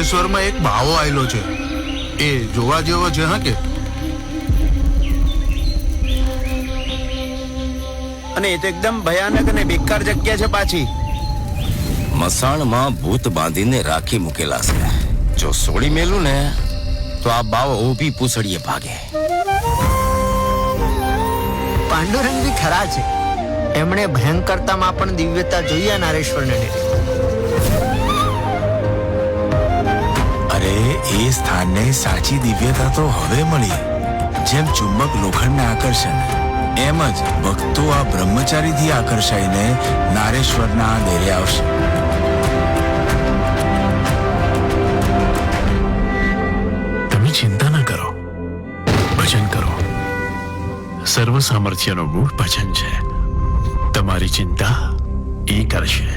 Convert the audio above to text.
નારેશ્વરમાં એક બાવો આવેલો છે, એ જોવા જેવો છે. હા કે અને એ તો એકદમ ભયાનક અને બેકાર જગ્યા છે પાછી. મસાણમાં ભૂત બાંધીને રાખી મૂકેલા છે. જો સોડી મેલું ને તો આ બાવો ઊભી પૂછડીએ ભાગે. પાંડુરંગ બી ખરા છે. એમણે ભયંકરતામાં પણ દિવ્યતા જોઈએ નારેશ્વરને. અરે એ સ્થાનને સાચી દિવ્યતા તો હવે મળી. જેમ ચુંબક લોખંડને આકર્ષે એમ જ ભક્તો આ બ્રહ્મચારીથી આકર્ષાઈને નારેશ્વરના દેરે આવશે. તમે ચિંતા ન કરો, ભજન કરો. સર્વ સામર્થ્યનો મૂળ ભજન છે. તમારી ચિંતા એ કરશે.